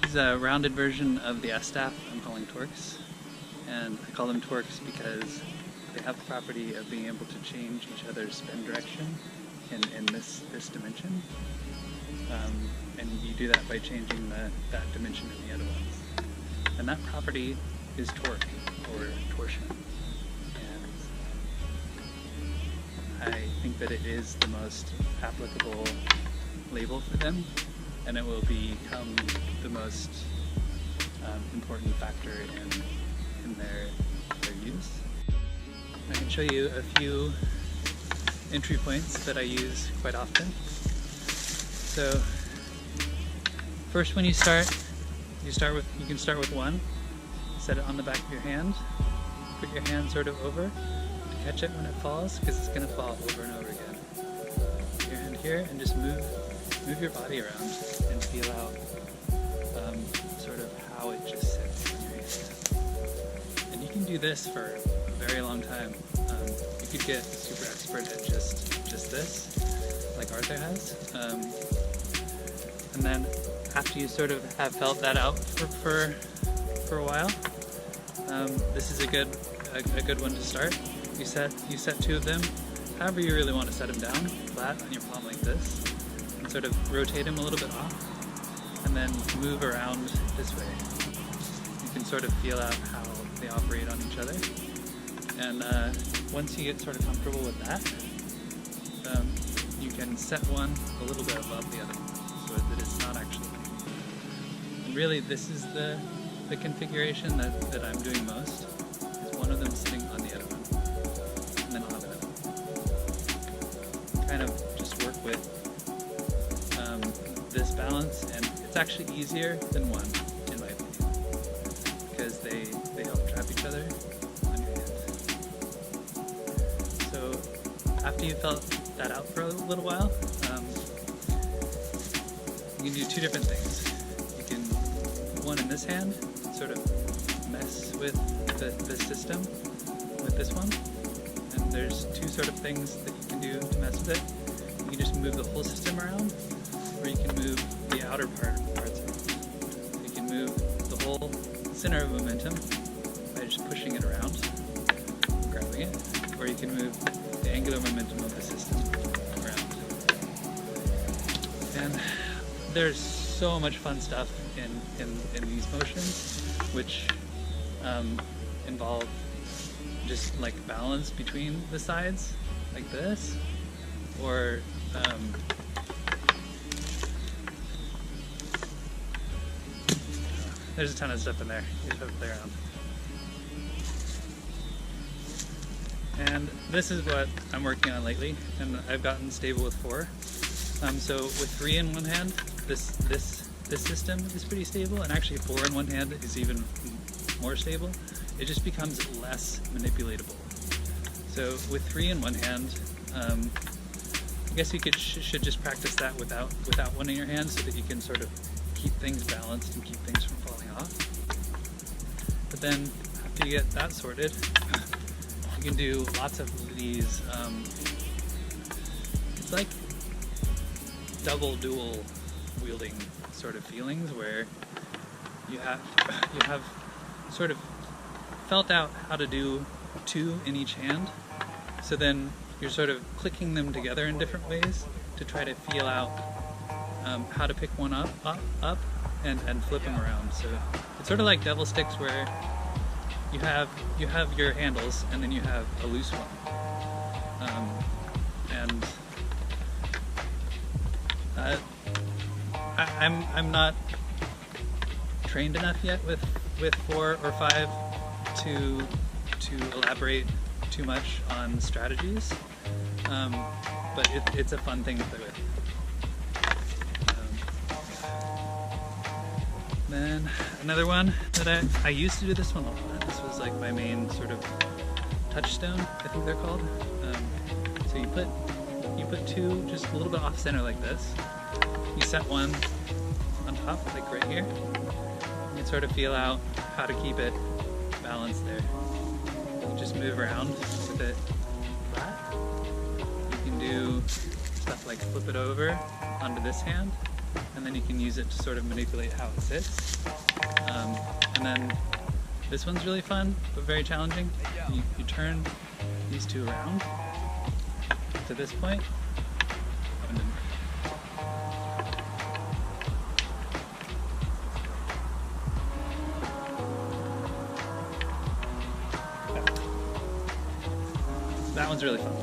This is a rounded version of the S-staff I'm calling Torqs, and I call them Torqs because they have the property of being able to change each other's spin direction in this dimension, and you do that by changing that dimension in the other ones. And that property is Torq, or torsion, and I think that it is the most applicable label for them, and it will become the most important factor in their use. I can show you a few entry points that I use quite often. So first, when you can start with one. Set it on the back of your hand. Put your hand sort of over to catch it when it falls, because it's going to fall over and over again. Put your hand here and just move your body around and feel out sort of how it just sits in your hand. And you can do this for a very long time. You could get super expert at just this, like Arthur has. And then after you sort of have felt that out for a while, this is a good one to start. You set two of them, however you really want to set them down, flat on your palm like this, and sort of rotate them a little bit off, and then move around this way. You can sort of feel out how they operate on each other, and once you get sort of comfortable with that, you can set one a little bit above the other one, so that it's not actually. And really, this is the configuration that I'm doing most, is one of them sitting on the other one, and then on another one. Kind of just work with this balance, and it's actually easier than one, in my opinion, because they help trap each other on your hand. So after you felt that out for a little while, you can do two different things. You can put one in this hand, sort of mess with the system with this one, and there's two sort of things that you can do to mess with it. You can just move the whole system around, or you can move the outer parts around. You can move the whole center of momentum by just pushing it around, grabbing it, or you can move the angular momentum of the system around. And there's so much fun stuff in these motions, which involve just like balance between the sides, like this, or there's a ton of stuff in there. You just have to play around. And this is what I'm working on lately, and I've gotten stable with 4. So with 3 in one hand, this system is pretty stable, and actually 4 in one hand is even more stable. It just becomes less manipulatable. So with 3 in one hand, I guess you should just practice that without one in your hand, so that you can sort of keep things balanced and keep things from falling off. But then after you get that sorted, you can do lots of these. It's like dual wielding sort of feelings, where you have sort of felt out how to do 2 in each hand, so then you're sort of clicking them together in different ways to try to feel out how to pick one up and flip them around. So it's sort of like devil sticks, where you have your handles and then you have a loose one, and I'm not trained enough yet with 4 or 5 to elaborate too much on strategies, but it's a fun thing to play with. Then another one that I used to do this one a lot. This was like my main sort of touchstone, I think they're called. So you put 2 just a little bit off center like this. You set one on top, like right here. You can sort of feel out how to keep it balanced there. You just move around with it flat. You can do stuff like flip it over onto this hand, and and then you can use it to sort of manipulate how it sits. And then this one's really fun, but very challenging. You turn these two around to this point. That one's really fun.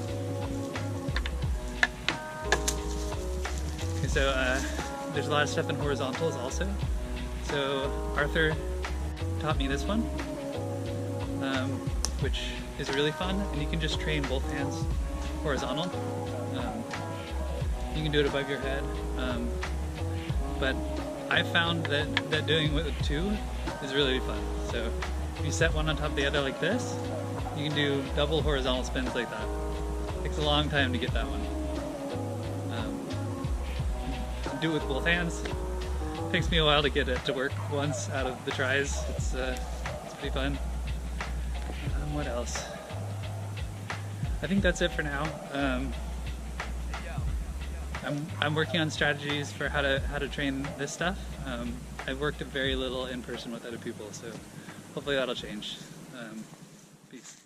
Okay, so there's a lot of stuff in horizontals also. So Arthur taught me this one, which is really fun, and you can just train both hands horizontal. You can do it above your head, but I found that doing it with two is really fun. So if you set one on top of the other like this, you can do double horizontal spins like that. It takes a long time to get that one. Do it with both hands. It takes me a while to get it to work once out of the tries. It's pretty fun. What else? I think that's it for now. I'm working on strategies for how to train this stuff. I've worked very little in person with other people, so hopefully that'll change. Peace.